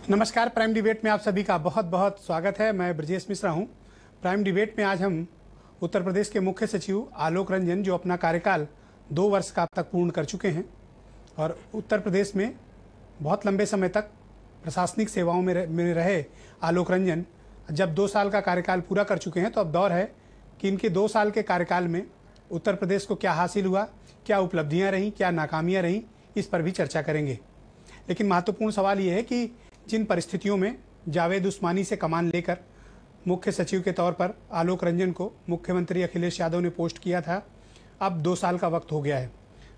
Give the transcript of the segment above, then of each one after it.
नमस्कार। Prime debate में आप सभी का बहुत बहुत स्वागत है। मैं ब्रजेश मिश्रा हूं। प्राइम डिबेट में आज हम उत्तर प्रदेश के मुख्य सचिव आलोक रंजन, जो अपना कार्यकाल 2 वर्ष का अब तक पूर्ण कर चुके हैं और उत्तर प्रदेश में बहुत लंबे समय तक प्रशासनिक सेवाओं में रहे आलोक रंजन जब 2 साल का कार्यकाल पूरा कर चुके हैं, तो अब दौर है कि इनके 2 साल के कार्यकाल में उत्तर प्रदेश को क्या हासिल हुआ, क्या उपलब्धियाँ रहीं, क्या नाकामियाँ रहीं, इस पर भी चर्चा करेंगे। लेकिन महत्वपूर्ण सवाल ये है कि जिन परिस्थितियों में जावेद उस्मानी से कमान लेकर मुख्य सचिव के तौर पर आलोक रंजन को मुख्यमंत्री अखिलेश यादव ने पोस्ट किया था, अब 2 साल का वक्त हो गया है।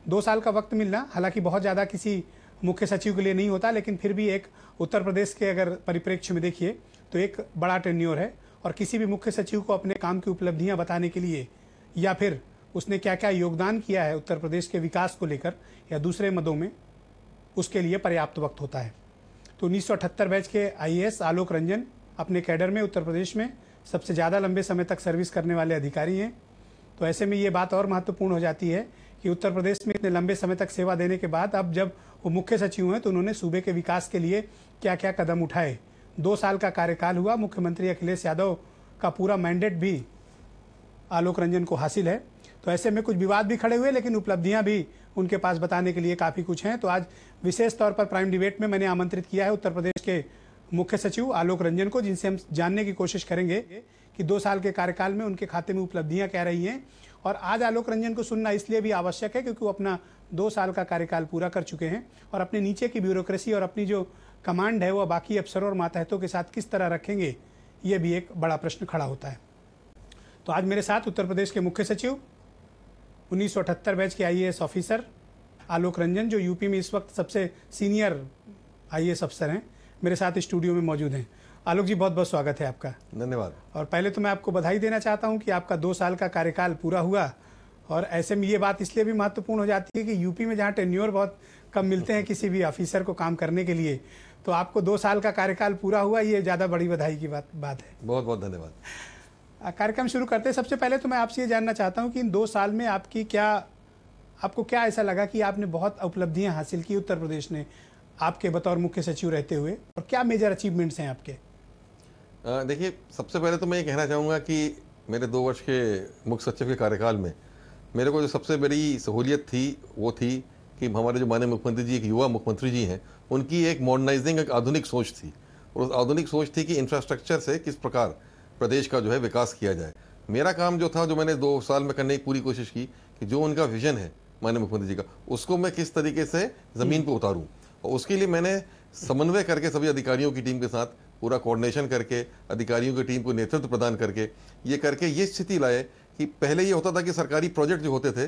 2 साल का वक्त मिलना हालांकि बहुत ज़्यादा किसी मुख्य सचिव के लिए नहीं होता, लेकिन फिर भी एक उत्तर प्रदेश के अगर परिप्रेक्ष्य में देखिए तो एक बड़ा टेन्योर है। और किसी भी मुख्य सचिव को अपने काम की उपलब्धियाँ बताने के लिए या फिर उसने क्या क्या योगदान किया है उत्तर प्रदेश के विकास को लेकर या दूसरे मदों में, उसके लिए पर्याप्त वक्त होता है। तो 1978 बैच के आईएएस आलोक रंजन अपने कैडर में उत्तर प्रदेश में सबसे ज़्यादा लंबे समय तक सर्विस करने वाले अधिकारी हैं। तो ऐसे में ये बात और महत्वपूर्ण हो जाती है कि उत्तर प्रदेश में इतने लंबे समय तक सेवा देने के बाद अब जब वो मुख्य सचिव हैं तो उन्होंने सूबे के विकास के लिए क्या क्या कदम उठाए। 2 साल का कार्यकाल हुआ, मुख्यमंत्री अखिलेश यादव का पूरा मैंडेट भी आलोक रंजन को हासिल है। तो ऐसे में कुछ विवाद भी खड़े हुए, लेकिन उपलब्धियां भी उनके पास बताने के लिए काफ़ी कुछ हैं। तो आज विशेष तौर पर प्राइम डिबेट में मैंने आमंत्रित किया है उत्तर प्रदेश के मुख्य सचिव आलोक रंजन को, जिनसे हम जानने की कोशिश करेंगे कि 2 साल के कार्यकाल में उनके खाते में उपलब्धियां क्या रही हैं। और आज आलोक रंजन को सुनना इसलिए भी आवश्यक है क्योंकि वो अपना 2 साल का कार्यकाल पूरा कर चुके हैं और अपने नीचे की ब्यूरोक्रेसी और अपनी जो कमांड है वो बाकी अफसरों और मातहतों के साथ किस तरह रखेंगे, ये भी एक बड़ा प्रश्न खड़ा होता है। तो आज मेरे साथ उत्तर प्रदेश के मुख्य सचिव 1978 बैच के आईएएस ऑफिसर आलोक रंजन, जो यूपी में इस वक्त सबसे सीनियर आईएएस अफसर हैं, मेरे साथ स्टूडियो में मौजूद हैं। आलोक जी, बहुत बहुत स्वागत है आपका। धन्यवाद। और पहले तो मैं आपको बधाई देना चाहता हूं कि आपका 2 साल का कार्यकाल पूरा हुआ। और ऐसे में ये बात इसलिए भी महत्वपूर्ण हो जाती है कि यूपी में जहाँ टेन्योर बहुत कम मिलते हैं किसी भी ऑफिसर को काम करने के लिए, तो आपको 2 साल का कार्यकाल पूरा हुआ, ये ज़्यादा बड़ी बधाई की बात है। बहुत बहुत धन्यवाद। कार्यक्रम शुरू करते हैं। सबसे पहले तो मैं आपसे ये जानना चाहता हूँ कि इन 2 साल में आपको क्या ऐसा लगा कि आपने बहुत उपलब्धियां हासिल की उत्तर प्रदेश ने आपके बतौर मुख्य सचिव रहते हुए, और क्या मेजर अचीवमेंट्स हैं आपके? देखिए, सबसे पहले तो मैं ये कहना चाहूँगा कि मेरे 2 वर्ष के मुख्य सचिव के कार्यकाल में मेरे को जो सबसे बड़ी सहूलियत थी वो थी कि हमारे जो माननीय मुख्यमंत्री जी, एक युवा मुख्यमंत्री जी हैं, उनकी एक मॉडर्नाइजिंग, एक आधुनिक सोच थी। और उस आधुनिक सोच थी कि इंफ्रास्ट्रक्चर से किस प्रकार प्रदेश का जो है विकास किया जाए। मेरा काम जो था, जो मैंने 2 साल में करने की पूरी कोशिश की कि जो उनका विजन है माननीय मुख्यमंत्री जी का, उसको मैं किस तरीके से ज़मीन पर उतारूँ। और उसके लिए मैंने समन्वय करके सभी अधिकारियों की टीम के साथ पूरा कोऑर्डिनेशन करके, अधिकारियों की टीम को नेतृत्व प्रदान करके ये स्थिति लाए कि पहले ये होता था कि सरकारी प्रोजेक्ट जो होते थे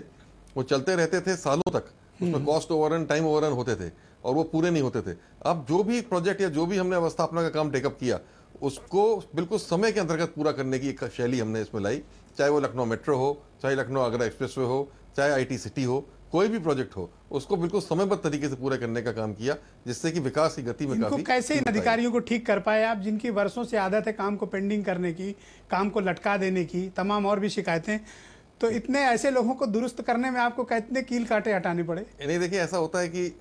वो चलते रहते थे सालों तक, उसमें कॉस्ट ओवररन, टाइम ओवररन होते थे और वो पूरे नहीं होते थे। अब जो भी प्रोजेक्ट या जो भी हमने अवस्थापना का काम टेकअप किया, उसको बिल्कुल समय के अंतर्गत पूरा करने की एक शैली हमने इसमें लाई। चाहे वो लखनऊ मेट्रो हो, चाहे लखनऊ आगरा एक्सप्रेसवे हो, चाहे आईटी सिटी हो, कोई भी प्रोजेक्ट हो, उसको बिल्कुल समयबद्ध तरीके से पूरा करने का काम किया, जिससे कि विकास की गति में काफी। कैसे इन अधिकारियों को ठीक कर पाए आप, जिनकी वर्षों से आदत है काम को पेंडिंग करने की, काम को लटका देने की, तमाम और भी शिकायतें, तो इतने ऐसे लोगों को दुरुस्त करने में आपको कितने कील कांटे हटाने पड़े? नहीं, देखिए, ऐसा होता है कि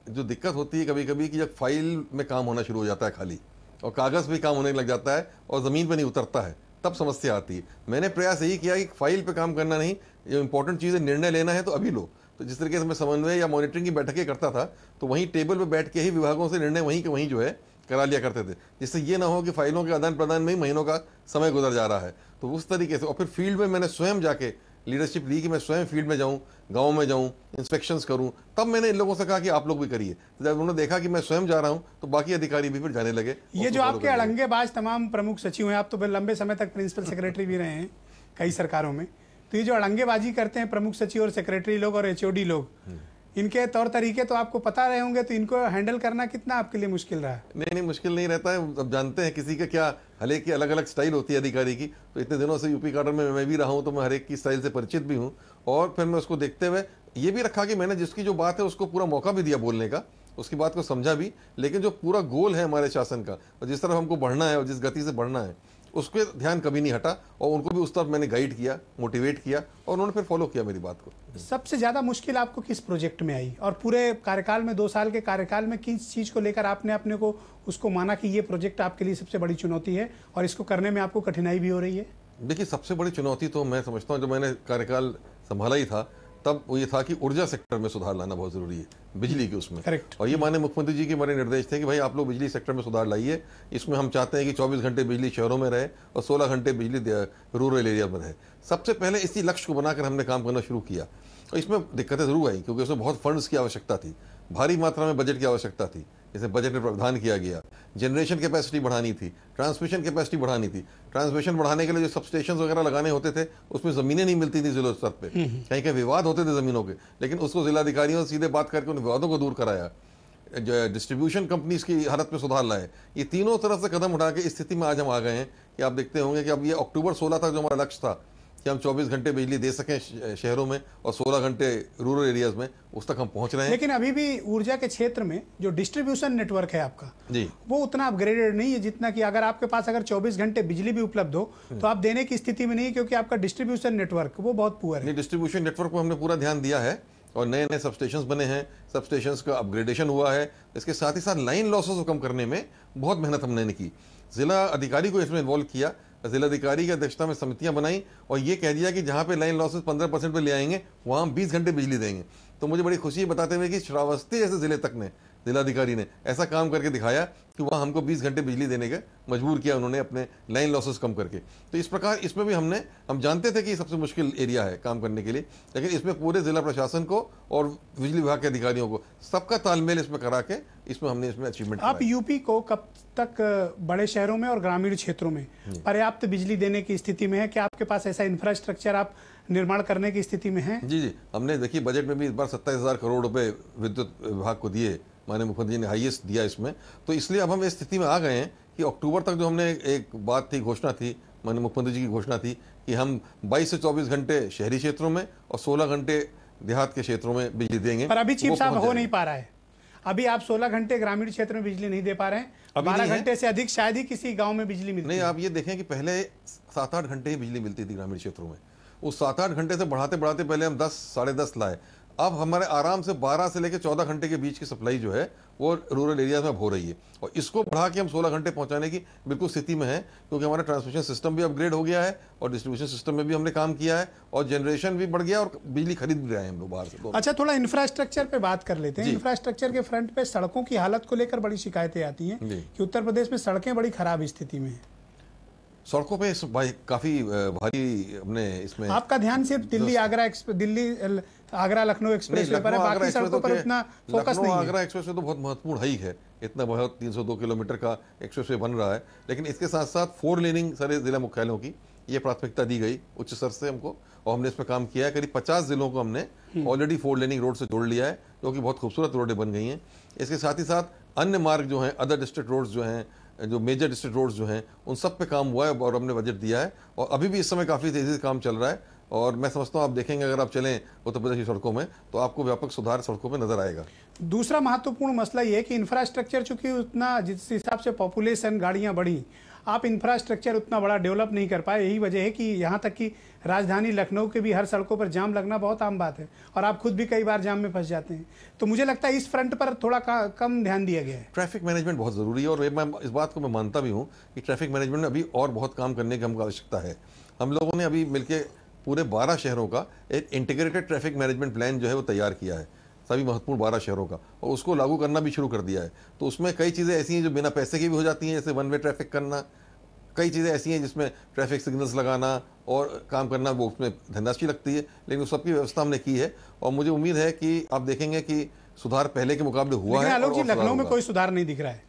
जो दिक्कत होती है कभी कभी कि जब फाइल में काम होना शुरू हो जाता है खाली, और कागज़ भी काम होने लग जाता है और ज़मीन पर नहीं उतरता है, तब समस्या आती है। मैंने प्रयास यही किया कि फाइल पे काम करना नहीं, जो इंपॉर्टेंट चीज़ें निर्णय लेना है तो अभी लो। तो जिस तरीके से मैं समन्वय या मॉनिटरिंग की बैठकें करता था, तो वहीं टेबल पे बैठ के ही विभागों से निर्णय वहीं के वहीं जो है करा लिया करते थे, जिससे ये ना हो कि फाइलों के आदान प्रदान में ही महीनों का समय गुजर जा रहा है। तो उस तरीके से, और फिर फील्ड में मैंने स्वयं जाके लीडरशिप ली कि मैं स्वयं फील्ड में जाऊँ, गाँव में जाऊँ, इंस्पेक्शंस करूँ। तब मैंने इन लोगों से कहा कि आप लोग भी करिए। तो जब उन्होंने देखा कि मैं स्वयं जा रहा हूँ तो बाकी अधिकारी भी फिर जाने लगे। ये जो आपके अड़ंगेबाज तमाम प्रमुख सचिव हैं, आप तो लंबे समय तक प्रिंसिपल सेक्रेटरी भी रहे हैं कई सरकारों में, तो ये जो अड़ंगेबाजी करते हैं प्रमुख सचिव और सेक्रेटरी लोग और एचओडी लोग, इनके तौर तरीके तो आपको पता रहे होंगे, तो इनको हैंडल करना कितना आपके लिए मुश्किल रहा है? नहीं, मुश्किल नहीं रहता है। अब जानते हैं किसी का क्या, हर एक की अलग अलग स्टाइल होती है अधिकारी की। तो इतने दिनों से यूपी काडर में मैं भी रहा हूँ, तो मैं हर एक की स्टाइल से परिचित भी हूँ। और फिर मैं उसको देखते हुए ये भी रखा कि मैंने जिसकी जो बात है उसको पूरा मौका भी दिया बोलने का, उसकी बात को समझा भी। लेकिन जो पूरा गोल है हमारे शासन का, और जिस तरह हमको बढ़ना है और जिस गति से बढ़ना है, उस पर ध्यान कभी नहीं हटा और उनको भी उस तरफ मैंने गाइड किया, मोटिवेट किया और उन्होंने फिर फॉलो किया मेरी बात को। सबसे ज्यादा मुश्किल आपको किस प्रोजेक्ट में आई, और पूरे कार्यकाल में 2 साल के कार्यकाल में किस चीज को लेकर आपने अपने को उसको माना कि ये प्रोजेक्ट आपके लिए सबसे बड़ी चुनौती है और इसको करने में आपको कठिनाई भी हो रही है? देखिए, सबसे बड़ी चुनौती तो मैं समझता हूँ, जब मैंने कार्यकाल संभाला ही था तब वो ये था कि ऊर्जा सेक्टर में सुधार लाना बहुत जरूरी है, बिजली के उसमें। करेक्ट। और ये माननीय मुख्यमंत्री जी के हमारे निर्देश थे कि भाई आप लोग बिजली सेक्टर में सुधार लाइए। इसमें हम चाहते हैं कि 24 घंटे बिजली शहरों में रहे और 16 घंटे बिजली रूरल एरिया में रहे। सबसे पहले इसी लक्ष्य को बनाकर हमने काम करना शुरू किया और इसमें दिक्कतें जरूर आई क्योंकि उसमें बहुत फंड्स की आवश्यकता थी, भारी मात्रा में बजट की आवश्यकता थी, जैसे बजट में प्रावधान किया गया। जनरेशन कैपेसिटी बढ़ानी थी, ट्रांसमिशन कैपेसिटी बढ़ानी थी। ट्रांसमिशन बढ़ाने के लिए जो सबस्टेशन वगैरह लगाने होते थे उसमें जमीनें नहीं मिलती थी जिला स्तर पे, कहीं कहीं विवाद होते थे जमीनों के, लेकिन उसको जिलाधिकारियों से सीधे बात करके उन विवादों को दूर कराया। डिस्ट्रीब्यूशन कंपनीज की हालत में सुधार लाए। ये तीनों तरफ से कदम उठा के इस स्थिति में आज हम आ गए हैं कि आप देखते होंगे कि अब ये अक्टूबर 16 तक जो हमारा लक्ष्य था कि हम 24 घंटे बिजली दे सकें शहरों में और 16 घंटे रूरल एरियाज में, उस तक हम पहुंच रहे हैं। लेकिन अभी भी ऊर्जा के क्षेत्र में जो डिस्ट्रीब्यूशन नेटवर्क है आपका जी, वो उतना अपग्रेडेड नहीं है जितना कि अगर आपके पास अगर 24 घंटे बिजली भी उपलब्ध हो तो आप देने की स्थिति में नहीं है, क्योंकि आपका डिस्ट्रीब्यूशन नेटवर्क वो बहुत पुअर है। डिस्ट्रीब्यूशन नेटवर्क पर हमने पूरा ध्यान दिया है और नए नए सबस्टेशंस बने हैं, सबस्टेशंस का अपग्रेडेशन हुआ है। इसके साथ ही साथ लाइन लॉसेस को कम करने में बहुत मेहनत हमने की। जिला अधिकारी को इसमें इन्वॉल्व किया, जिलाधिकारी की अध्यक्षता में समितियां बनाई और ये कह दिया कि जहां पे लाइन लॉसेस 15% पे ले आएंगे वहां हम 20 घंटे बिजली देंगे। तो मुझे बड़ी खुशी है बताते हुए कि श्रावस्ती जैसे जिले तक ने जिलाधिकारी ने ऐसा काम करके दिखाया कि वहाँ हमको 20 घंटे बिजली देने का मजबूर किया उन्होंने अपने लाइन लॉसेस कम करके। तो इस प्रकार इसमें भी हम जानते थे कि सबसे मुश्किल एरिया है काम करने के लिए, लेकिन इसमें पूरे जिला प्रशासन को और बिजली विभाग के अधिकारियों को सबका तालमेल इसमें करा के हमने इसमें अचीवमेंट। आप यूपी को कब तक बड़े शहरों में और ग्रामीण क्षेत्रों में पर्याप्त बिजली देने की स्थिति में है? क्या आपके पास ऐसा इंफ्रास्ट्रक्चर आप निर्माण करने की स्थिति में है? जी, हमने देखिए बजट में भी इस बार 27,000 करोड़ रुपए विद्युत विभाग को दिए, माननीय मुख्यमंत्री जी ने हाईएस्ट दिया इसमें। तो इसलिए अब हम इस स्थिति में आ गए हैं कि अक्टूबर तक जो हमने एक बात थी, घोषणा थी, माननीय मुख्यमंत्री जी की घोषणा थी कि हम 22 से 24 घंटे शहरी क्षेत्रों में और 16 घंटे देहात के क्षेत्रों में बिजली देंगे। पर अभी चीफ साहब हो नहीं पा रहा है। अभी आप 16 घंटे ग्रामीण क्षेत्र में बिजली नहीं दे पा रहे हैं, 12 घंटे से अधिक शायद ही किसी गांव में बिजली मिलती नहीं। आप ये देखें कि पहले 7-8 घंटे ही बिजली मिलती थी ग्रामीण क्षेत्रों में, उस 7-8 घंटे से बढ़ाते बढ़ाते पहले हम 10 साढ़े 10 लाए। अब हमारे आराम से 12 से लेकर 14 घंटे के बीच की सप्लाई जो है वो रूरल एरिया में हो रही है और इसको बढ़ा के हम 16 घंटे पहुंचाने की बिल्कुल स्थिति में है, क्योंकि हमारा ट्रांसमिशन सिस्टम भी अपग्रेड हो गया है और डिस्ट्रीब्यूशन सिस्टम में भी हमने काम किया है और जनरेशन भी बढ़ गया और बिजली खरीद भी रहे हैं हम लोग बाहर से। अच्छा, थोड़ा इंफ्रास्ट्रक्चर पे बात कर लेते हैं। इंफ्रास्ट्रक्चर के फ्रंट पे सड़कों की हालत को लेकर बड़ी शिकायतें आती हैं कि उत्तर प्रदेश में सड़कें बड़ी खराब स्थिति में है। सड़कों पे काफी भारी हमने इसमें आपका ध्यान सिर्फ दिल्ली आगरा लखनऊ एक्सप्रेस वे पर है, बाकी सड़कों पर उतना फोकस नहीं है। आगरा एक्सप्रेस वे तो बहुत महत्वपूर्ण ही है, इतना बहुत 302 किलोमीटर का एक्सप्रेस वे बन रहा है, लेकिन इसके साथ साथ 4 लेनिंग सारे जिला मुख्यालयों की ये प्राथमिकता दी गई उच्च स्तर से हमको और हमने इसमें काम किया है। करीब 50 जिलों को हमने ऑलरेडी 4 लेनिंग रोड से जोड़ लिया है, जो कि बहुत खूबसूरत रोडें बन गई हैं। इसके साथ ही साथ अन्य मार्ग जो हैं, अदर डिस्ट्रिक्ट रोड्स जो हैं, जो मेजर डिस्ट्रिक्ट रोड्स जो हैं, उन सब पे काम हुआ है और हमने बजट दिया है और अभी भी इस समय काफ़ी तेज़ी से काम चल रहा है और मैं समझता हूँ आप देखेंगे अगर आप चलें उत्तर प्रदेश की सड़कों में तो आपको व्यापक सुधार सड़कों में नजर आएगा। दूसरा महत्वपूर्ण मसला ये है कि इंफ्रास्ट्रक्चर चूंकि उतना जिस हिसाब से पॉपुलेशन गाड़ियां बढ़ी, आप इंफ्रास्ट्रक्चर उतना बड़ा डेवलप नहीं कर पाए। यही वजह है कि यहाँ तक कि राजधानी लखनऊ के भी हर सड़कों पर जाम लगना बहुत आम बात है और आप खुद भी कई बार जाम में फंस जाते हैं। तो मुझे लगता है इस फ्रंट पर थोड़ा कम ध्यान दिया गया है। ट्रैफिक मैनेजमेंट बहुत ज़रूरी है और इस बात को मैं मानता भी हूँ कि ट्रैफिक मैनेजमेंट में अभी और बहुत काम करने की हमको आवश्यकता है। हम लोगों ने अभी मिलकर पूरे 12 शहरों का एक इंटीग्रेटेड ट्रैफिक मैनेजमेंट प्लान जो है वो तैयार किया है, सभी महत्वपूर्ण 12 शहरों का, और उसको लागू करना भी शुरू कर दिया है। तो उसमें कई चीज़ें ऐसी हैं जो बिना पैसे की भी हो जाती हैं, जैसे 1 वे ट्रैफिक करना, कई चीज़ें ऐसी हैं जिसमें ट्रैफिक सिग्नल्स लगाना और काम करना, वो उसमें धनराशि लगती है, लेकिन उस सबकी व्यवस्था हमने की है और मुझे उम्मीद है कि आप देखेंगे कि सुधार पहले के मुकाबले हुआ है। आलोक जी, लखनऊ में कोई सुधार नहीं दिख रहा है।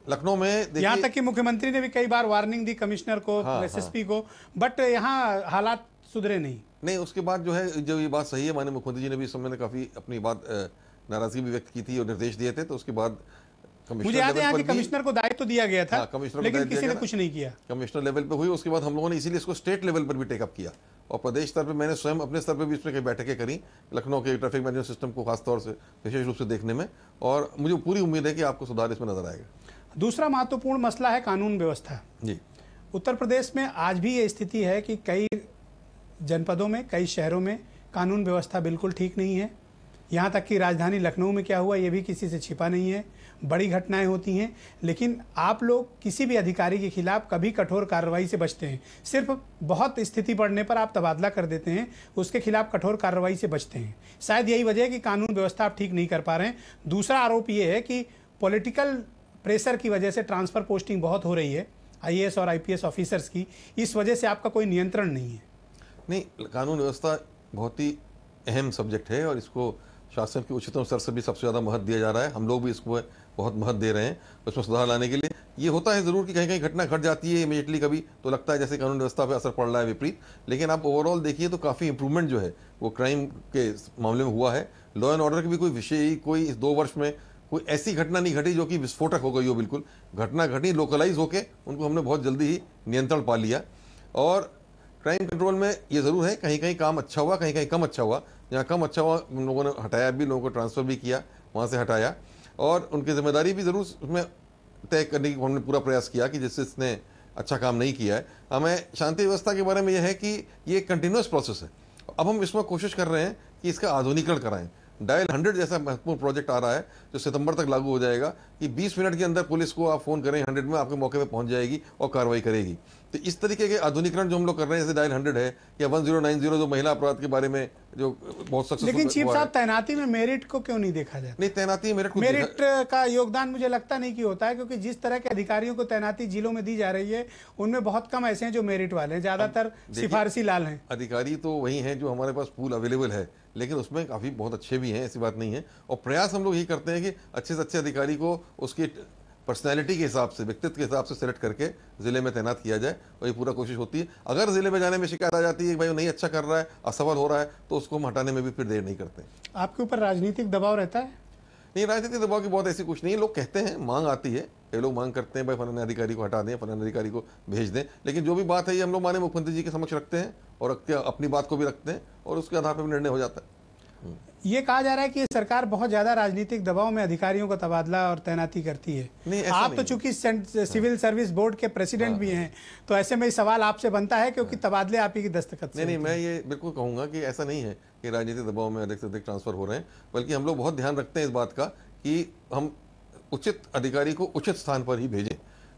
लखनऊ में यहाँ तक कि मुख्यमंत्री ने भी कई बार वार्निंग दी कमिश्नर को, एसएसपी को, बट यहाँ हालात सुधरे नहीं। उसके बाद जो है, जो ये बात सही है, माननीय मुख्यमंत्री जी ने भी इस समय काफ़ी अपनी बात नाराजगी भी व्यक्त की थी और निर्देश दिए थे। तो उसके बाद मुझे याद है यहाँ के कमिश्नर को दायित्व दिया गया था, लेकिन किसी ने कुछ नहीं किया। कमिश्नर लेवल पे हुई, उसके बाद हम लोगों ने इसीलिए इसको स्टेट लेवल पर भी टेकअप किया और प्रदेश स्तर पे मैंने स्वयं अपने स्तर पे भी इसमें कई बैठकें करी लखनऊ के ट्रैफिक मैनेजमेंट सिस्टम को खासतौर से विशेष रूप से देखने में, और मुझे पूरी उम्मीद है कि आपको सुधार इसमें नजर आएगा। दूसरा महत्वपूर्ण मसला है कानून व्यवस्था। जी, उत्तर प्रदेश में आज भी ये स्थिति है कि कई जनपदों में, कई शहरों में कानून व्यवस्था बिल्कुल ठीक नहीं है। यहाँ तक कि राजधानी लखनऊ में क्या हुआ ये भी किसी से छिपा नहीं है। बड़ी घटनाएं होती हैं, लेकिन आप लोग किसी भी अधिकारी के खिलाफ कभी कठोर कार्रवाई से बचते हैं। सिर्फ बहुत स्थिति बढ़ने पर आप तबादला कर देते हैं, उसके खिलाफ कठोर कार्रवाई से बचते हैं। शायद यही वजह है कि कानून व्यवस्था आप ठीक नहीं कर पा रहे हैं। दूसरा आरोप ये है कि पॉलिटिकल प्रेशर की वजह से ट्रांसफ़र पोस्टिंग बहुत हो रही है IAS और IPS ऑफिसर्स की, इस वजह से आपका कोई नियंत्रण नहीं है। नहीं, कानून व्यवस्था बहुत ही अहम सब्जेक्ट है और इसको शासन के उच्चतम स्तर से भी सबसे ज़्यादा महत्व दिया जा रहा है। हम लोग भी इसको बहुत महत्व दे रहे हैं। उसमें सुधार लाने के लिए ये होता है ज़रूर कि कहीं कहीं घटना घट जाती है इमीडिएटली, कभी तो लगता है जैसे कानून व्यवस्था पे असर पड़ रहा है विपरीत, लेकिन आप ओवरऑल देखिए तो काफ़ी इंप्रूवमेंट जो है वो क्राइम के मामले में हुआ है। लॉ एंड ऑर्डर की भी कोई विषय, कोई इस 2 वर्ष में कोई ऐसी घटना नहीं घटी जो कि विस्फोटक हो गई हो। बिल्कुल घटना घटी लोकलाइज होके, उनको हमने बहुत जल्दी ही नियंत्रण पा लिया। और क्राइम कंट्रोल में ये ज़रूर है कहीं कहीं काम अच्छा हुआ, कहीं कहीं कम अच्छा हुआ। जहाँ कम अच्छा हुआ उन लोगों ने हटाया भी, लोगों को ट्रांसफ़र भी किया, वहाँ से हटाया, और उनकी जिम्मेदारी भी ज़रूर उसमें तय करने की हमने पूरा प्रयास किया कि जिससे इसने अच्छा काम नहीं किया है। हमें शांति व्यवस्था के बारे में यह है कि ये कंटिन्यूस प्रोसेस है। अब हम इसमें कोशिश कर रहे हैं कि इसका आधुनिकीकरण कराएं। डायल 100 जैसा महत्वपूर्ण प्रोजेक्ट आ रहा है जो सितंबर तक लागू हो जाएगा कि 20 मिनट के अंदर पुलिस को आप फोन करें 100 में आपके मौके पे पहुंच जाएगी और कार्रवाई करेगी। तो इस तरीके के आधुनिकीकरण जो हम लोग कर रहे हैं, जैसे डायल 100 है या 1090 जो महिला अपराध के बारे में जो बहुत सक्सेसफुल। लेकिन चीफ साहब, तैनाती में मेरिट को क्यों नहीं देखा जाता? नहीं, तैनाती मेरिट का योगदान मुझे लगता नहीं कि होता है, क्योंकि जिस तरह के अधिकारियों को तैनाती जिलों में दी जा रही है उनमें बहुत कम ऐसे हैं जो मेरिट वाले हैं, ज्यादातर सिफारसी लाल हैं। अधिकारी तो वही हैं जो हमारे पास पूल अवेलेबल है, लेकिन उसमें काफ़ी बहुत अच्छे भी हैं, ऐसी बात नहीं है। और प्रयास हम लोग यही करते हैं कि अच्छे से अच्छे अधिकारी को उसकी पर्सनैलिटी के हिसाब से, व्यक्तित्व के हिसाब से सेलेक्ट करके ज़िले में तैनात किया जाए, और ये पूरा कोशिश होती है। अगर ज़िले में जाने में शिकायत आ जाती है कि भाई वो नहीं अच्छा कर रहा है, असफल हो रहा है, तो उसको हम हटाने में भी फिर देर नहीं करते। आपके ऊपर राजनीतिक दबाव रहता है? नहीं, राजनीतिक दबाव की बहुत ऐसी कुछ नहीं है। लोग कहते हैं, मांग आती है, कई लोग मांग करते हैं भाई फलाने अधिकारी को हटा दें, फलाने अधिकारी को भेज दें, लेकिन जो भी बात है ये हम लोग माननीय मुख्यमंत्री जी के समक्ष रखते हैं और अपनी बात को भी रखते हैं, और उसके आधार पर भी निर्णय हो जाता है। ये कहा जा रहा है कि ये सरकार बहुत ज्यादा राजनीतिक दबाव में अधिकारियों का तबादला और तैनाती करती है। नहीं, ऐसा आप नहीं तो चूंकि सिविल सर्विस बोर्ड के प्रेसिडेंट भी हैं, तो ऐसे में सवाल आपसे बनता है, क्योंकि तबादले आप ही की दस्तखत से। नहीं, मैं ये बिल्कुल कहूँगा कि ऐसा नहीं है कि राजनीतिक दबाव में अधिक से अधिक ट्रांसफर हो रहे हैं, बल्कि हम लोग बहुत ध्यान रखते हैं इस बात का कि हम उचित अधिकारी को उचित स्थान पर ही भेजें।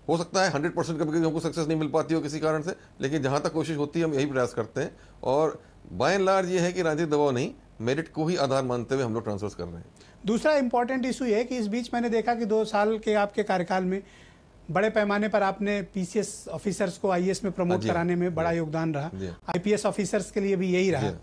हो सकता है 100% कभी कभी हमको सक्सेस नहीं मिल पाती हो किसी कारण से, लेकिन जहाँ तक कोशिश होती है हम यही प्रयास करते हैं। और बाय एंड लार्ज ये है कि राजनीतिक दबाव नहीं, मेरिट को ही आधार मानते हुए हम लोग ट्रांसफर कर रहे हैं। दूसरा इंपॉर्टेंट इशू ये है कि इस बीच मैंने देखा कि 2 साल के आपके कार्यकाल में बड़े पैमाने पर आपने PCS ऑफिसर्स को IAS में प्रमोट कराने में बड़ा योगदान रहा, IPS ऑफिसर्स के लिए भी यही रहा।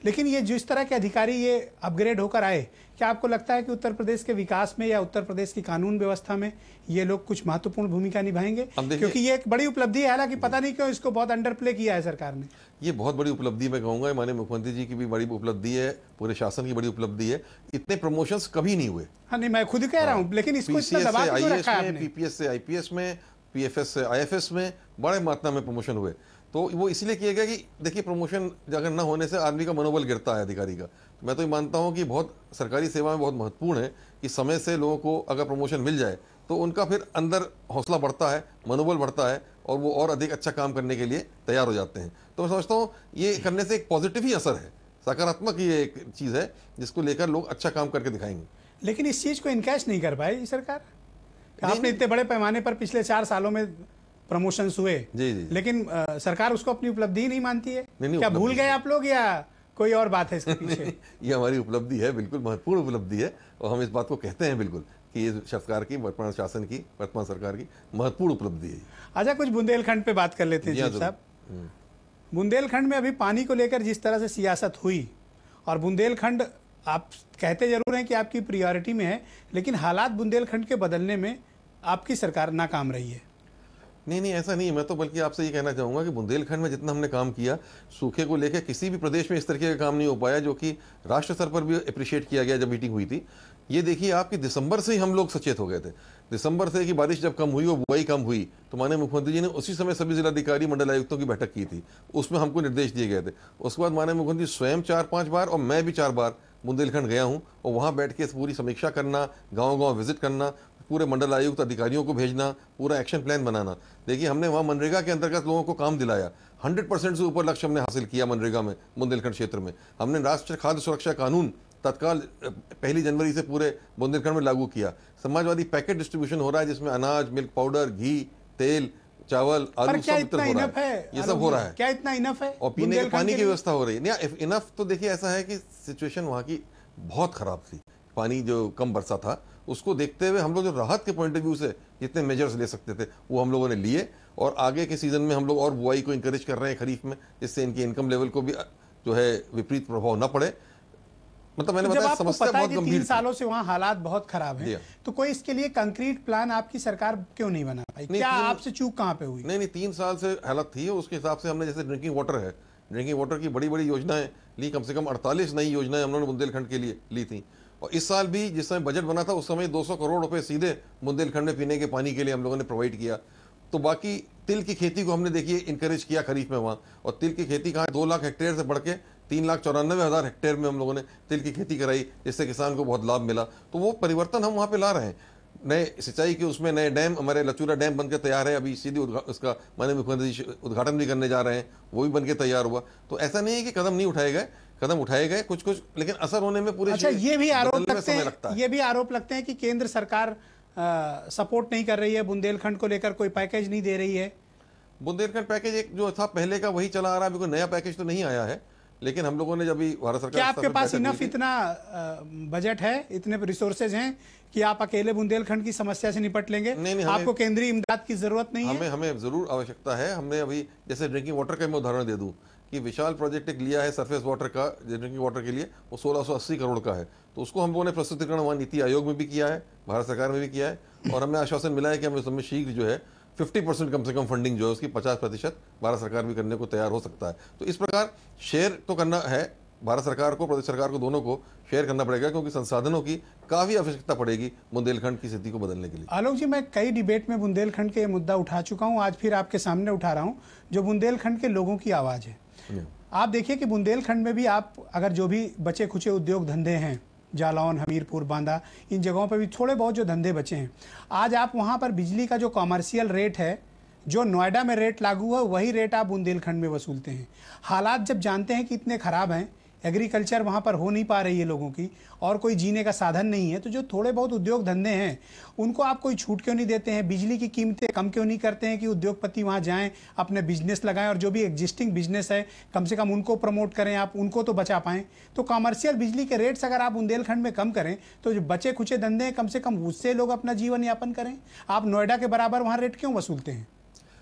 लेकिन ये जिस तरह के अधिकारी ये अपग्रेड होकर आए, क्या आपको लगता है कि उत्तर प्रदेश के विकास में या उत्तर प्रदेश की कानून व्यवस्था में ये लोग कुछ महत्वपूर्ण भूमिका निभाएंगे? क्योंकि ये एक बड़ी उपलब्धि है, हालांकि पता नहीं क्यों इसको बहुत अंडर प्ले किया है सरकार ने। ये बहुत बड़ी उपलब्धि मैं कहूँगा, माननीय मुख्यमंत्री जी की भी बड़ी उपलब्धि है, पूरे शासन की बड़ी उपलब्धि है। इतने प्रमोशंस कभी नहीं हुए। हाँ, नहीं, मैं खुद कह रहा हूँ, लेकिन इसको इतना दबा क्यों रखा है आपने? PPS से IPS में, PFS से IFS में बड़े मात्रा में प्रमोशन हुए। तो वो इसलिए किया गया कि देखिए, प्रमोशन अगर न होने से आदमी का मनोबल गिरता है अधिकारी का। तो मैं तो ये मानता हूँ कि बहुत सरकारी सेवा में बहुत महत्वपूर्ण है कि समय से लोगों को अगर प्रमोशन मिल जाए तो उनका फिर अंदर हौसला बढ़ता है, मनोबल बढ़ता है, और वो और अधिक अच्छा काम करने के लिए तैयार हो जाते हैं। तो मैं समझता हूँ ये करने से एक पॉजिटिव ही असर है, सकारात्मक ये एक चीज़ है जिसको लेकर लोग अच्छा काम करके दिखाएंगे। लेकिन इस चीज़ को इनकैश नहीं कर पाई सरकार। आपने इतने बड़े पैमाने पर पिछले 4 सालों में प्रमोशंस हुए, जी, लेकिन सरकार उसको अपनी उपलब्धि ही नहीं मानती है। नहीं, क्या भूल गए आप लोग, या कोई और बात है इसके पीछे? ये हमारी उपलब्धि है, बिल्कुल महत्वपूर्ण उपलब्धि है, और हम इस बात को कहते हैं बिल्कुल कि ये सरकार की, वर्तमान शासन की, वर्तमान सरकार की महत्वपूर्ण उपलब्धि है। अच्छा, कुछ बुंदेलखंड पे बात कर लेते हैं जी साहब। बुंदेलखंड में अभी पानी को लेकर जिस तरह से सियासत हुई, और बुंदेलखंड आप कहते जरूर हैं कि आपकी प्रायोरिटी में है, लेकिन हालात बुंदेलखंड के बदलने में आपकी सरकार नाकाम रही है। नहीं, ऐसा नहीं है। मैं तो बल्कि आपसे ये कहना चाहूँगा कि बुंदेलखंड में जितना हमने काम किया, सूखे को लेकर किसी भी प्रदेश में इस तरीके का काम नहीं हो पाया, जो कि राष्ट्र स्तर पर भी अप्रिशिएट किया गया जब मीटिंग हुई थी। ये देखिए आपकी दिसंबर से ही हम लोग सचेत हो गए थे। दिसंबर से कि बारिश जब कम हुई और बुआई कम हुई, तो माननीय मुख्यमंत्री जी ने उसी समय सभी जिलाधिकारी, मंडलायुक्तों की बैठक की थी। उसमें हमको निर्देश दिए गए थे। उसके बाद माननीय मुख्यमंत्री स्वयं 4-5 बार और मैं भी 4 बार बुंदेलखंड गया हूँ और वहाँ बैठ के पूरी समीक्षा करना, गांव-गांव विजिट करना, पूरे मंडल आयुक्त अधिकारियों को भेजना, पूरा एक्शन प्लान बनाना। देखिए हमने वहाँ मनरेगा के अंतर्गत लोगों को काम दिलाया, 100% से ऊपर लक्ष्य हमने हासिल किया मनरेगा में, बुंदेलखंड क्षेत्र में। हमने राष्ट्रीय खाद्य सुरक्षा कानून तत्काल 1 जनवरी से पूरे बुंदेलखंड में लागू किया। समाजवादी पैकेट डिस्ट्रीब्यूशन हो रहा है जिसमें अनाज, मिल्क पाउडर, घी, तेल, चावल, आलू सब वितरण हो रहा है। ये सब हो रहा है। क्या इतना इनफ है? और पीने के पानी की व्यवस्था हो रही है। नहीं, इनफ तो देखिए ऐसा है कि सिचुएशन वहाँ की बहुत खराब थी। पानी जो कम बरसा था उसको देखते हुए हम लोग जो राहत के पॉइंट ऑफ व्यू से जितने मेजर्स ले सकते थे वो हम लोगों ने लिए, और आगे के सीजन में हम लोग और बुआई को इंकरेज कर रहे हैं खरीफ में, जिससे इनकी इनकम लेवल को भी जो है विपरीत प्रभाव न पड़े। मतलब मैंने बताया समस्या बहुत गंभीर 3 सालों से वहाँ हालात बहुत खराब हैं, तो कोई इसके लिए कंक्रीट प्लान आपकी सरकार क्यों नहीं बना पाई? क्या आपसे चूक कहाँ पे हुई? नहीं, 3 साल से हालत थी, उसके हिसाब से हमने जैसे ड्रिंकिंग वाटर है, ड्रिंकिंग वाटर की बड़ी बड़ी योजनाएं ली, कम से कम 48 नई योजनाएं हम लोगों ने बुंदेलखंड के लिए ली थी। और इस साल भी जिस समय बजट बना था उस समय 200 करोड़ रुपए सीधे बुंदेलखंड में पीने के पानी के लिए हम लोगों ने प्रोवाइड किया। तो बाकी तिल की खेती को हमने देखिए इंकरेज किया खरीफ में वहाँ, और तिल की खेती कहाँ 2 लाख हेक्टेयर से बढ़ के 3,94,000 हेक्टेयर में हम लोगों ने तिल की खेती कराई, जिससे किसान को बहुत लाभ मिला। तो वो परिवर्तन हम वहाँ पे ला रहे हैं। नए सिंचाई के उसमें नए डैम, हमारे लचूरा डैम बनकर तैयार है, अभी सीधे उसका माननीय मुख्यमंत्री जी उद्घाटन भी करने जा रहे हैं, वो भी बनके तैयार हुआ। तो ऐसा नहीं है कि कदम नहीं उठाए गए, कदम उठाए गए कुछ कुछ, लेकिन असर होने में पूरे ये भी आरोप लगते हैं कि केंद्र सरकार सपोर्ट नहीं कर रही है, बुंदेलखंड को लेकर कोई पैकेज नहीं दे रही है। बुंदेलखंड पैकेज एक जो था पहले का वही चला आ रहा है, अभी कोई नया पैकेज तो नहीं आया है। लेकिन हम लोगों ने जब भी भारत सरकार, क्या आपके पास इनफ इतना बजट है, इतने रिसोर्सेज हैं कि आप अकेले बुंदेलखंड की समस्या से निपट लेंगे? नहीं, आपको केंद्रीय इमदाद की जरूरत नहीं है? हमें जरूर आवश्यकता है। हमने अभी जैसे ड्रिंकिंग वाटर का मैं उदाहरण दे दूं कि विशाल प्रोजेक्ट एक लिया है सरफेस वाटर का, ड्रिंकिंग वाटर के लिए, वो 1680 करोड़ का है। तो उसको हम लोगों ने प्रस्तुतिकरण वहाँ नीति आयोग में भी किया है, भारत सरकार में भी किया है, और हमें आश्वासन मिला है कि हम उसमें शीघ्र जो है 50% कम से कम फंडिंग जो है उसकी 50% भारत सरकार भी करने को तैयार हो सकता है। तो इस प्रकार शेयर तो करना है, भारत सरकार को, प्रदेश सरकार को, दोनों को शेयर करना पड़ेगा, क्योंकि संसाधनों की काफी आवश्यकता पड़ेगी बुंदेलखंड की स्थिति को बदलने के लिए। आलोक जी, मैं कई डिबेट में बुंदेलखंड के मुद्दा उठा चुका हूं, आज फिर आपके सामने उठा रहा हूं, जो बुंदेलखंड के लोगों की आवाज है। आप देखिए कि बुंदेलखंड में भी आप अगर जो भी बचे खुचे उद्योग धंधे हैं, जालौन, हमीरपुर, बांदा, इन जगहों पर भी थोड़े बहुत जो धंधे बचे हैं, आज आप वहां पर बिजली का जो कॉमर्शियल रेट है, जो नोएडा में रेट लागू है, वही रेट आप बुंदेलखंड में वसूलते हैं। हालात जब जानते हैं कि इतने खराब हैं, एग्रीकल्चर वहाँ पर हो नहीं पा रही है लोगों की, और कोई जीने का साधन नहीं है, तो जो थोड़े बहुत उद्योग धंधे हैं उनको आप कोई छूट क्यों नहीं देते हैं? बिजली की कीमतें कम क्यों नहीं करते हैं कि उद्योगपति वहाँ जाएं, अपने बिजनेस लगाएं, और जो भी एग्जिस्टिंग बिजनेस है कम से कम उनको प्रमोट करें, आप उनको तो बचा पाएं। तो कॉमर्शियल बिजली के रेट्स अगर आप बुंदेलखंड में कम करें तो जो बचे खुचे धंधे हैं कम से कम उससे लोग अपना जीवन यापन करें। आप नोएडा के बराबर वहाँ रेट क्यों वसूलते हैं?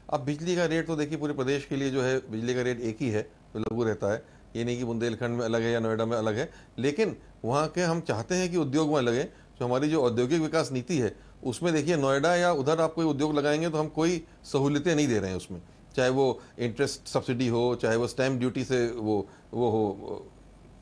अब बिजली का रेट तो देखिए पूरे प्रदेश के लिए जो है बिजली का रेट एक ही है, तो लागू रहता है। ये नहीं कि बुंदेलखंड में अलग है या नोएडा में अलग है, लेकिन वहाँ के हम चाहते हैं कि उद्योग वहाँ लगे। जो हमारी जो औद्योगिक विकास नीति है उसमें देखिए नोएडा या उधर आप कोई उद्योग लगाएंगे तो हम कोई सहूलियतें नहीं दे रहे हैं उसमें, चाहे वो इंटरेस्ट सब्सिडी हो, चाहे वो स्टैम्प ड्यूटी से वो हो,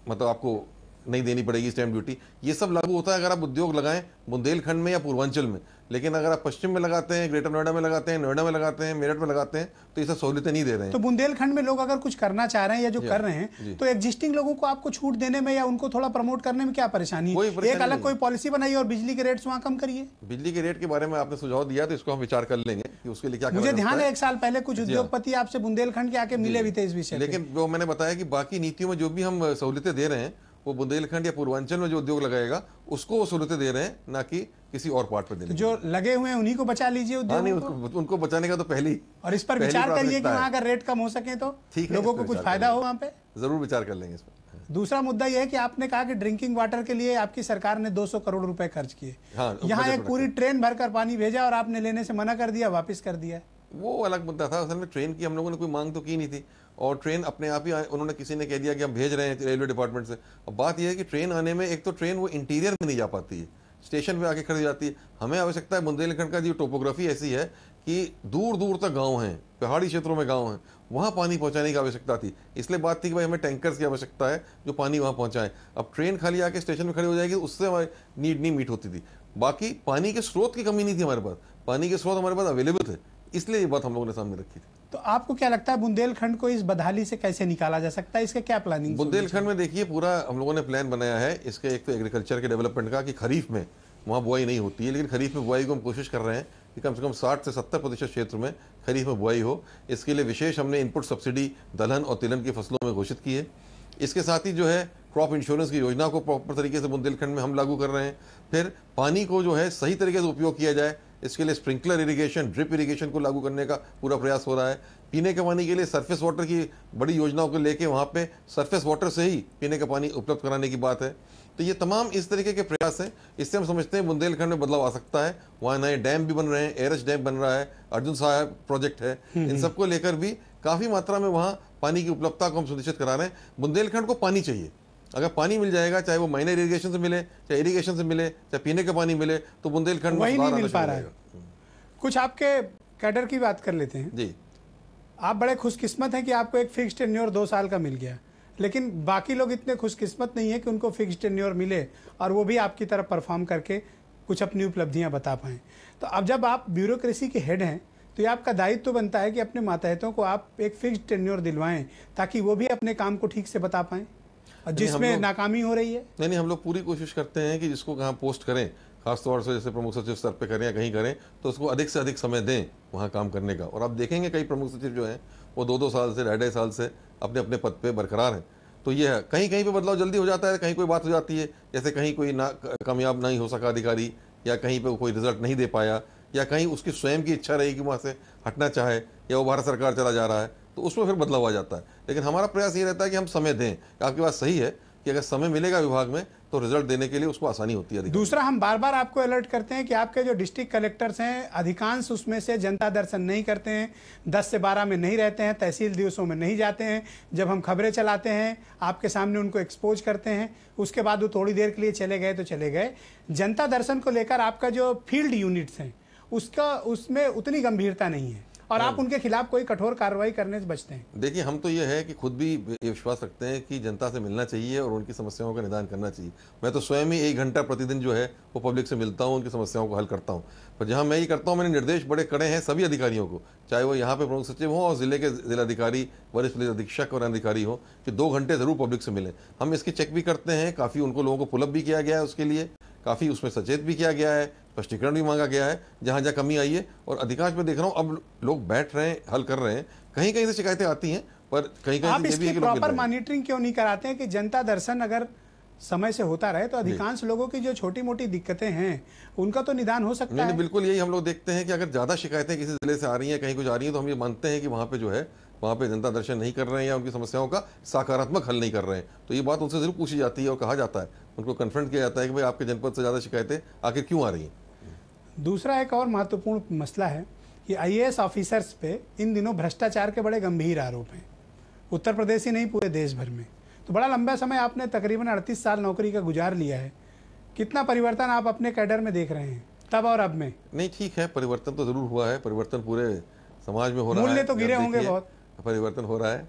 मतलब आपको नहीं देनी पड़ेगी स्टैम्प ड्यूटी, ये सब लागू होता है अगर आप उद्योग लगाएं बुंदेलखंड में या पूर्वांचल में। लेकिन अगर आप पश्चिम में लगाते हैं, ग्रेटर नोएडा में लगाते हैं, नोएडा में लगाते हैं, मेरठ में लगाते हैं, तो ये सब सहूलियतें नहीं दे रहे हैं। तो बुंदेलखंड में लोग अगर कुछ करना चाह रहे हैं या जो कर रहे हैं, तो एग्जिस्टिंग लोगों को आपको छूट देने में या उनको थोड़ा प्रमोट करने में क्या परेशानी है? एक अलग कोई पॉलिसी बनाइए और बिजली के रेट्स वहाँ कम करिए। बिजली के रेट के बारे में आपने सुझाव दिया, तो इसको हम विचार कर लेंगे कि उसके लिए क्या। मुझे ध्यान है 1 साल पहले कुछ उद्योगपति आपसे बुंदेलखंड के आके मिले भी थे इस विषय, लेकिन वो मैंने बताया कि बाकी नीतियों में जो भी हम सहूलियतें दे रहे हैं वो बुंदेलखंड या पूर्वांचल में जो उद्योग लगाएगा उसको वो सहूलियतें दे रहे हैं, ना कि किसी और पार्ट पर देने। जो लगे हुए हैं उन्हीं को बचा लीजिए उद्योगों को। उनको बचाने का तो पहली, और इस पर विचार करिए कि वहाँ अगर रेट कम हो सके तो लोगों को कुछ फायदा हो वहाँ पे। जरूर विचार कर लेंगे इस पर। दूसरा मुद्दा यह है कि आपने कहा कि ड्रिंकिंग वाटर के लिए आपकी सरकार ने 200 करोड़ रुपए खर्च किए। यहाँ एक पूरी ट्रेन भरकर पानी भेजा और आपने लेने से मना कर दिया, वापिस कर दिया। वो अलग मुद्दा था। असल में ट्रेन की हम लोगों ने कोई मांग तो की नहीं थी, और ट्रेन अपने आप ही उन्होंने किसी ने कह दिया कि हम भेज रहे हैं रेलवे डिपार्टमेंट से। अब बात यह है कि ट्रेन आने में एक तो ट्रेन वो इंटीरियर में नहीं जा पाती है, स्टेशन पे आके खड़ी जाती है। हमें आवश्यकता है, बुंदेलखंड का जो टोपोग्राफी ऐसी है कि दूर दूर तक गांव हैं, पहाड़ी क्षेत्रों में गांव हैं, वहाँ पानी पहुँचाने की आवश्यकता थी। इसलिए बात थी कि भाई हमें टैंकर्स की आवश्यकता है जो पानी वहाँ पहुँचाएं। अब ट्रेन खाली आके स्टेशन में खड़ी हो जाएगी, उससे हमारी नीड नहीं मीट होती थी। बाकी पानी के स्रोत की कमी नहीं थी हमारे पास, पानी के स्रोत हमारे पास अवेलेबल थे, इसलिए ये बात हम लोगों ने सामने रखी थी। तो आपको क्या लगता है बुंदेलखंड को इस बदहाली से कैसे निकाला जा सकता है, इसके क्या प्लानिंग? बुंदेलखंड में देखिए पूरा हम लोगों ने प्लान बनाया है इसके, एक तो एग्रीकल्चर के डेवलपमेंट का कि खरीफ में वहाँ बुआई नहीं होती है, लेकिन खरीफ में बुआई को हम कोशिश कर रहे हैं कि कम से कम 60 से 70% क्षेत्र में खरीफ में बुआई हो। इसके लिए विशेष हमने इनपुट सब्सिडी दलहन और तिलहन की फसलों में घोषित की है। इसके साथ ही जो है क्रॉप इंश्योरेंस की योजना को प्रॉपर तरीके से बुंदेलखंड में हम लागू कर रहे हैं। फिर पानी को जो है सही तरीके से उपयोग किया जाए, इसके लिए स्प्रिंकलर इरिगेशन, ड्रिप इरिगेशन को लागू करने का पूरा प्रयास हो रहा है। पीने के पानी के लिए सरफेस वाटर की बड़ी योजनाओं को लेके वहाँ पे सरफेस वाटर से ही पीने का पानी उपलब्ध कराने की बात है। तो ये तमाम इस तरीके के प्रयास हैं, इससे हम समझते हैं बुंदेलखंड में बदलाव आ सकता है। वहाँ नए डैम भी बन रहे हैं, एरच डैम बन रहा है, अर्जुन साहब प्रोजेक्ट है, इन सबको लेकर भी काफ़ी मात्रा में वहाँ पानी की उपलब्धता को हम सुनिश्चित करा रहे हैं। बुंदेलखंड को पानी चाहिए, अगर पानी मिल जाएगा, चाहे वो माइनर इरिगेशन से मिले, चाहे इरिगेशन से मिले, चाहे पीने का पानी मिले, तो बुंदेलखंड में वही नहीं सुधार मिल पा आना रहा शुरू है। हो कुछ आपके कैडर की बात कर लेते हैं जी। आप बड़े खुशकिस्मत हैं कि आपको एक फिक्स टेन्योर 2 साल का मिल गया, लेकिन बाकी लोग इतने खुशकिस्मत नहीं है कि उनको फिक्स टेन्योर मिले और वो भी आपकी तरफ परफॉर्म करके कुछ अपनी उपलब्धियां बता पाएं। तो अब जब आप ब्यूरोक्रेसी के हेड हैं तो ये आपका दायित्व तो बनता है कि अपने मातहतों को आप एक फिक्स टेन्योर दिलवाएं ताकि वो भी अपने काम को ठीक से बता पाएं, और जिसमें नाकामी हो रही है। नहीं, हम लोग पूरी कोशिश करते हैं कि जिसको कहाँ पोस्ट करें, खासतौर से जैसे प्रमुख सचिव स्तर पे करें या कहीं करें, तो उसको अधिक से अधिक समय दें वहाँ काम करने का। और आप देखेंगे कई प्रमुख सचिव जो हैं वो 2-2 साल से 2.5 साल से अपने अपने पद पे बरकरार हैं। तो ये है, कहीं कहीं पे बदलाव जल्दी हो जाता है, कहीं कोई बात हो जाती है, जैसे कहीं कोई ना कामयाब नहीं हो सका अधिकारी, या कहीं पे कोई रिजल्ट नहीं दे पाया, या कहीं उसकी स्वयं की इच्छा रही कि वहाँ से हटना चाहे, या वो भारत सरकार चला जा रहा है, तो उसमें फिर बदलाव आ जाता है। लेकिन हमारा प्रयास ये रहता है कि हम समय दें। आपकी बात सही है कि अगर समय मिलेगा विभाग में तो रिजल्ट देने के लिए उसको आसानी होती है। दूसरा, हम बार बार आपको अलर्ट करते हैं कि आपके जो डिस्ट्रिक्ट कलेक्टर्स हैं अधिकांश उसमें से जनता दर्शन नहीं करते हैं, 10 से 12 में नहीं रहते हैं, तहसील दिवसों में नहीं जाते हैं। जब हम खबरें चलाते हैं आपके सामने उनको एक्सपोज करते हैं, उसके बाद वो थोड़ी देर के लिए चले गए तो चले गए। जनता दर्शन को लेकर आपका जो फील्ड यूनिट्स हैं उसमें उतनी गंभीरता नहीं है और आप उनके खिलाफ कोई कठोर कार्रवाई करने से बचते हैं। देखिए, हम तो ये है कि खुद भी ये विश्वास रखते हैं कि जनता से मिलना चाहिए और उनकी समस्याओं का निदान करना चाहिए। मैं तो स्वयं ही 1 घंटा प्रतिदिन जो है वो पब्लिक से मिलता हूँ, उनकी समस्याओं को हल करता हूँ। पर जहाँ मैं ये करता हूँ, मैंने निर्देश बड़े कड़े हैं सभी अधिकारियों को, चाहे वो यहाँ पे प्रमुख सचिव हों और जिले के जिलाधिकारी, वरिष्ठ पुलिस अधीक्षक और अधिकारी हों, कि 2 घंटे जरूर पब्लिक से मिलें। हम इसकी चेक भी करते हैं, काफ़ी उनको लोगों को पुलअप भी किया गया है, उसके लिए काफ़ी उसमें सचेत भी किया गया है, स्पष्टीकरण भी मांगा गया है जहाँ जहाँ कमी आई है। और अधिकांश में देख रहा हूँ अब लोग बैठ रहे हैं, हल कर रहे हैं। कहीं कहीं से शिकायतें आती हैं, पर कहीं कहीं आप इसकी प्रॉपर मॉनिटरिंग क्यों नहीं कराते हैं कि जनता दर्शन अगर समय से होता रहे तो अधिकांश लोगों की जो छोटी मोटी दिक्कतें हैं उनका तो निदान हो सकता है। बिल्कुल यही हम लोग देखते हैं कि अगर ज़्यादा शिकायतें किसी जिले से आ रही हैं, कहीं कुछ आ रही हैं, तो हम ये मानते हैं कि वहाँ पे जो है वहाँ पे जनता दर्शन नहीं कर रहे हैं या उनकी समस्याओं का सकारात्मक हल नहीं कर रहे हैं। तो ये बात उनसे जरूर पूछी जाती है और कहा जाता है, उनको कन्फ्रंट किया जाता है कि भाई आपके जनपद से ज़्यादा शिकायतें आखिर क्यों आ रही हैं। दूसरा एक और महत्वपूर्ण मसला है कि IAS ऑफिसर्स पे इन दिनों भ्रष्टाचार के बड़े गंभीर आरोप हैं, उत्तर प्रदेश ही नहीं पूरे देश भर में। तो बड़ा लंबा समय आपने तकरीबन 38 साल नौकरी का गुजार लिया है, कितना परिवर्तन आप अपने कैडर में देख रहे हैं तब और अब में? नहीं, ठीक है, परिवर्तन तो जरूर हुआ है, परिवर्तन पूरे समाज में हो रहा है, मूल्य तो गिरे होंगे, बहुत परिवर्तन हो रहा है।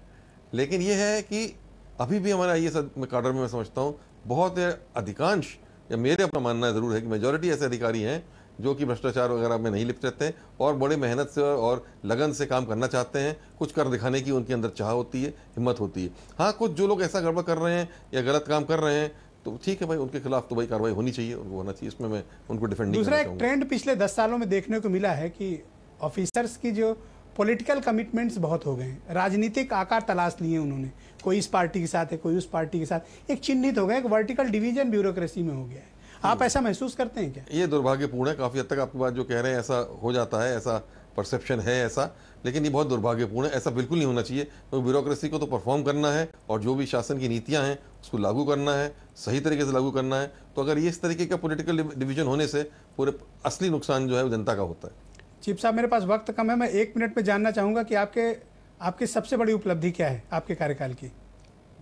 लेकिन ये है कि अभी भी हमारा IAS कैडर में मैं समझता हूँ बहुत अधिकांश, या मेरे अपना मानना जरूर है कि मेजॉरिटी ऐसे अधिकारी हैं जो कि भ्रष्टाचार वगैरह में नहीं लिप्त रहते हैं और बड़े मेहनत से और लगन से काम करना चाहते हैं। कुछ कर दिखाने की उनके अंदर चाह होती है, हिम्मत होती है। हाँ, कुछ जो लोग ऐसा गड़बड़ कर रहे हैं या गलत काम कर रहे हैं तो ठीक है भाई, उनके खिलाफ तो भाई कार्रवाई होनी चाहिए, उनको होना चाहिए, इसमें मैं उनको डिफेंड नहीं दूसरा एक ट्रेंड पिछले 10 सालों में देखने को मिला है कि ऑफिसर्स की जो पॉलिटिकल कमिटमेंट्स बहुत हो गए हैं, राजनीतिक आकार तलाश लिए उन्होंने, कोई इस पार्टी के साथ है, कोई उस पार्टी के साथ, एक चिन्हित हो गया, एक वर्टिकल डिवीजन ब्यूरोक्रेसी में हो गया है। आप ऐसा महसूस करते हैं क्या? ये दुर्भाग्यपूर्ण है, काफ़ी हद तक आपकी बात जो कह रहे हैं ऐसा हो जाता है, ऐसा परसेप्शन है ऐसा, लेकिन ये बहुत दुर्भाग्यपूर्ण है। ऐसा बिल्कुल नहीं होना चाहिए। तो ब्यूरोक्रेसी को तो परफॉर्म करना है और जो भी शासन की नीतियां हैं उसको लागू करना है, सही तरीके से लागू करना है। तो अगर ये इस तरीके का पॉलिटिकल डिवीजन होने से पूरे असली नुकसान जो है वो जनता का होता है। चीफ साहब, मेरे पास वक्त कम है, मैं 1 मिनट में जानना चाहूँगा कि आपकी सबसे बड़ी उपलब्धि क्या है आपके कार्यकाल की?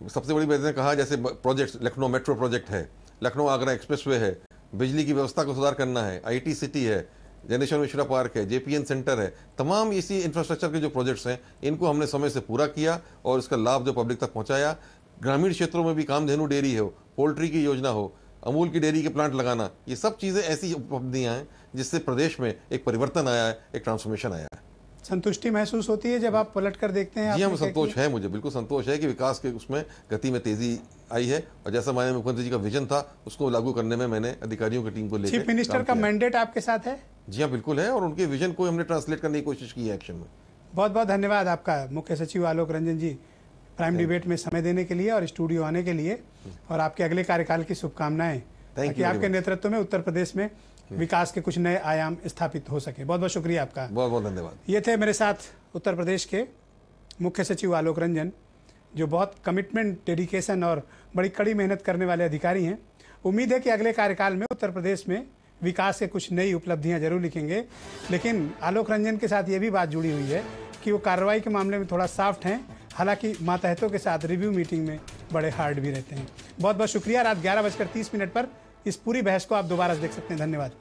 सबसे बड़ी मैंने कहा जैसे प्रोजेक्ट, लखनऊ मेट्रो प्रोजेक्ट है, लखनऊ आगरा एक्सप्रेसवे है, बिजली की व्यवस्था को सुधार करना है, IT सिटी है, जनेश्वर मिश्रा पार्क है, JPN सेंटर है, तमाम इसी इंफ्रास्ट्रक्चर के जो प्रोजेक्ट्स हैं इनको हमने समय से पूरा किया और इसका लाभ जो पब्लिक तक पहुंचाया। ग्रामीण क्षेत्रों में भी कामधेनु डेयरी हो, पोल्ट्री की योजना हो, अमूल की डेयरी के प्लांट लगाना, ये सब चीज़ें ऐसी उपलब्धियाँ हैं जिससे प्रदेश में एक परिवर्तन आया है, एक ट्रांसफॉर्मेशन आया है। संतुष्टि महसूस होती है जब आप पलट कर देखते हैं? जी हाँ, आपने क्या संतोष किया? है, मुझे बिल्कुल संतोष है कि विकास के उसमें गति में तेजी आई है और जैसा माननीय मुख्यमंत्री जी का विजन था उसको लागू करने में मैंने अधिकारियों की टीम को लेकर चीफ मिनिस्टर का मैंडेट आपके साथ है? जी हाँ, बिल्कुल है और उनके विजन को हमने ट्रांसलेट करने की कोशिश की है एक्शन में। बहुत बहुत धन्यवाद आपका मुख्य सचिव आलोक रंजन जी, प्राइम डिबेट में समय देने के लिए और स्टूडियो आने के लिए, और आपके अगले कार्यकाल की शुभकामनाएं ताकि आपके नेतृत्व में उत्तर प्रदेश में विकास के कुछ नए आयाम स्थापित हो सके। बहुत बहुत शुक्रिया आपका। बहुत बहुत धन्यवाद। ये थे मेरे साथ उत्तर प्रदेश के मुख्य सचिव आलोक रंजन, जो बहुत कमिटमेंट, डेडिकेशन और बड़ी कड़ी मेहनत करने वाले अधिकारी हैं। उम्मीद है कि अगले कार्यकाल में उत्तर प्रदेश में विकास के कुछ नई उपलब्धियां जरूर लिखेंगे, लेकिन आलोक रंजन के साथ ये भी बात जुड़ी हुई है कि वो कार्रवाई के मामले में थोड़ा सॉफ्ट हैं, हालांकि मातहतों के साथ रिव्यू मीटिंग में बड़े हार्ड भी रहते हैं। बहुत बहुत शुक्रिया। रात 11:30 पर इस पूरी बहस को आप दोबारा देख सकते हैं। धन्यवाद।